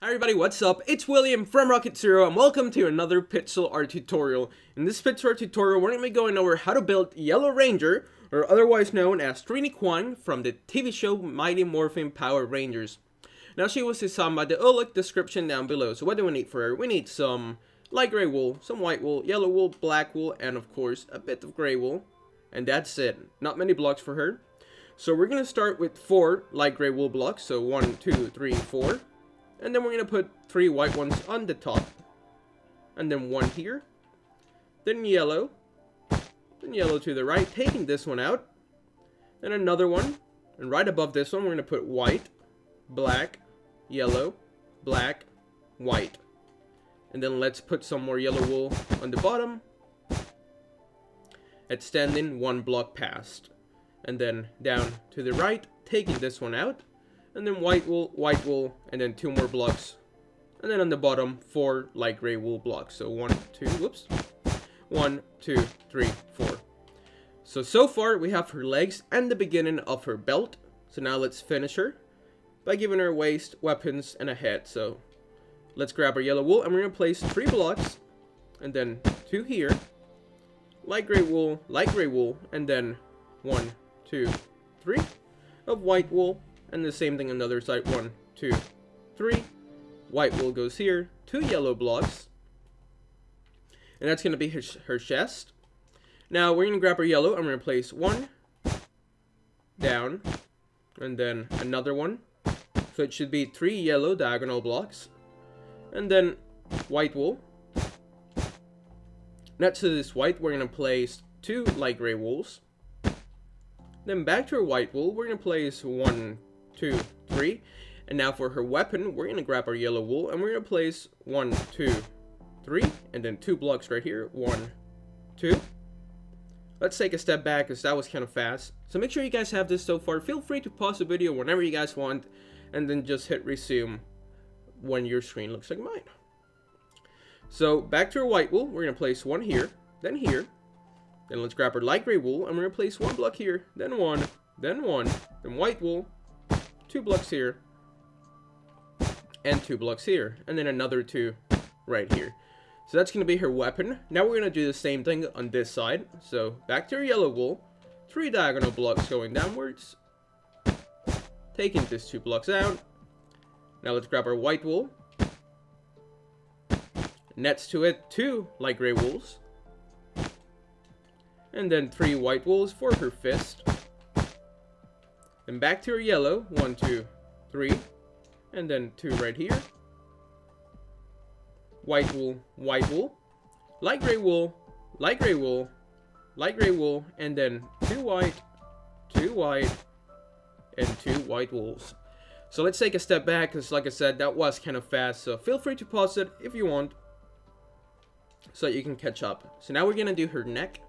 Hi everybody, what's up? It's William from Rocket Zero and welcome to another pixel art tutorial. In this pixel art tutorial, we're going to be going over how to build Yellow Ranger, or otherwise known as Trini Kwan from the TV show Mighty Morphin Power Rangers. Now she was designed by the link description down below, so what do we need for her? We need some light gray wool, some white wool, yellow wool, black wool, and of course a bit of gray wool. And that's it. Not many blocks for her. So we're going to start with 4 light gray wool blocks, so 1, 2, 3, 4. And then we're going to put 3 white ones on the top. And then 1 here. Then yellow. Then yellow to the right, taking this one out. Then another one. And right above this one, we're going to put white, black, yellow, black, white. And then let's put some more yellow wool on the bottom. Extending 1 block past. And then down to the right, taking this one out. And then white wool, and then 2 more blocks. And then on the bottom, 4 light gray wool blocks. So 1, 2, whoops. 1, 2, 3, 4. So far, we have her legs and the beginning of her belt. So now let's finish her by giving her a waist, weapons, and a head. So let's grab our yellow wool, and we're going to place 3 blocks. And then 2 here. Light gray wool, and then 1, 2, 3 of white wool. And the same thing on the other side. 1, 2, 3. White wool goes here. 2 yellow blocks. And that's going to be her chest. Now we're going to grab our yellow and we're going to place 1 down. And then another one. So it should be 3 yellow diagonal blocks. And then white wool. Next to this white, we're going to place 2 light gray wools. Then back to our white wool, we're going to place 1, 2, 3. And now for her weapon, we're going to grab our yellow wool and we're going to place 1, 2, 3. And then 2 blocks right here. 1, 2. Let's take a step back because that was kind of fast. So make sure you guys have this so far. Feel free to pause the video whenever you guys want. And then just hit resume when your screen looks like mine. So back to our white wool, we're going to place 1 here. Then here. Then let's grab our light gray wool and we're going to place 1 block here. Then 1. Then 1. Then white wool. 2 blocks here. And 2 blocks here. And then another 2 right here. So that's going to be her weapon. Now we're going to do the same thing on this side. So back to our yellow wool. 3 diagonal blocks going downwards. Taking these 2 blocks out. Now let's grab our white wool. Next to it, 2 light gray wools. And then 3 white wools for her fist. Then back to her yellow. 1, 2, 3. And then 2 right here. White wool, light gray wool, light gray wool, light gray wool, and then 2 white, and 2 white wools. So let's take a step back because, like I said, that was kind of fast. So feel free to pause it if you want so that you can catch up. So now we're going to do her neck.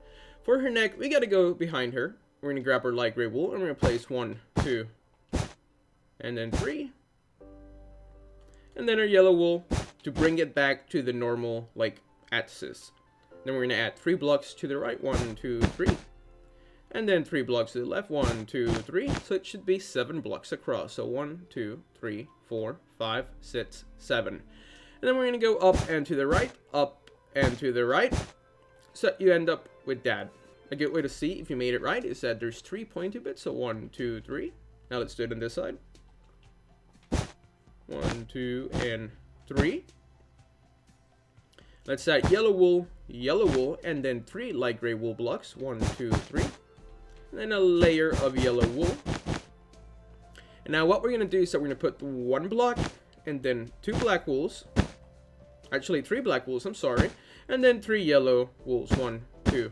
For her neck, we got to go behind her. We're going to grab our light gray wool and we're going to place 1, 2, and then 3. And then our yellow wool to bring it back to the normal, like, axis. Then we're going to add 3 blocks to the right. 1, 2, 3. And then 3 blocks to the left. 1, 2, 3. So it should be 7 blocks across. So 1, 2, 3, 4, 5, 6, 7. And then we're going to go up and to the right. Up and to the right. So you end up with that. A good way to see if you made it right is that there's 3 pointy bits. So 1, 2, 3. Now let's do it on this side. 1, 2, and 3. Let's add yellow wool, and then 3 light gray wool blocks. 1, 2, 3. And then a layer of yellow wool. And now what we're going to do is that we're going to put 1 block, and then 2 black wools. Actually, 3 black wools, I'm sorry. And then 3 yellow wools. 1, 2,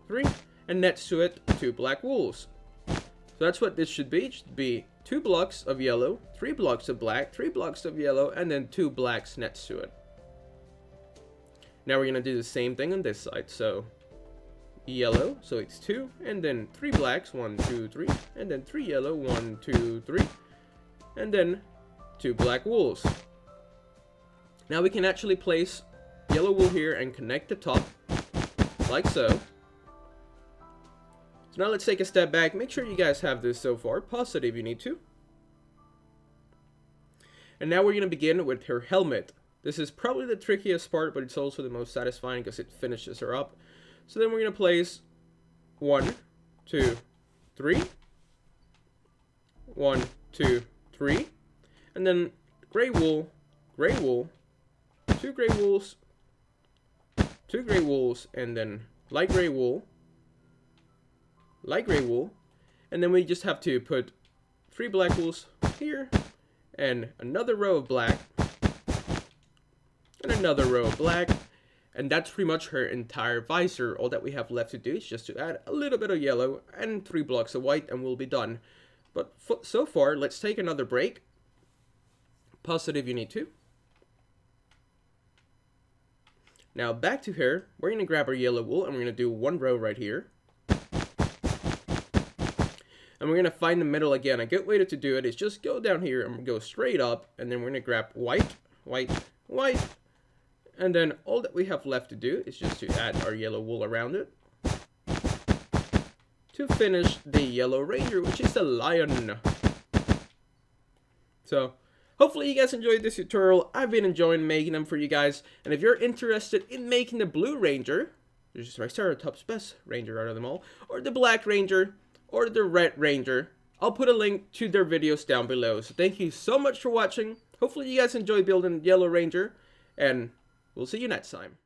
3. And next to it, 2 black wools. So that's what this should be. It should be 2 blocks of yellow, 3 blocks of black, 3 blocks of yellow, and then 2 blacks next to it. Now we're going to do the same thing on this side. So yellow, so it's 2, and then 3 blacks, 1, 2, 3, and then 3 yellow, 1, 2, 3, and then 2 black wools. Now we can actually place yellow wool here and connect the top, like so. So now let's take a step back. Make sure you guys have this so far. Pause it if you need to. And now we're going to begin with her helmet. This is probably the trickiest part, but it's also the most satisfying because it finishes her up. So then we're going to place 1, 2, 3. 1, 2, 3. And then gray wool, 2 gray wools, 2 gray wools, and then light gray wool, and then we just have to put 3 black wools here, and another row of black, and another row of black, and that's pretty much her entire visor. All that we have left to do is just to add a little bit of yellow and 3 blocks of white, and we'll be done. But so far, let's take another break. Pause it if you need to. Now back to her, we're going to grab our yellow wool and we're going to do 1 row right here. And we're going to find the middle again. A good way to do it is just go down here and go straight up, and then we're going to grab white, white, white. And then all that we have left to do is just to add our yellow wool around it to finish the yellow ranger, which is the lion. So hopefully you guys enjoyed this tutorial. I've been enjoying making them for you guys. And if you're interested in making the blue ranger, which is Triceratops' best ranger out of them all, or the black ranger, or the red ranger, I'll put a link to their videos down below. So thank you so much for watching. Hopefully you guys enjoy building Yellow Ranger, and we'll see you next time.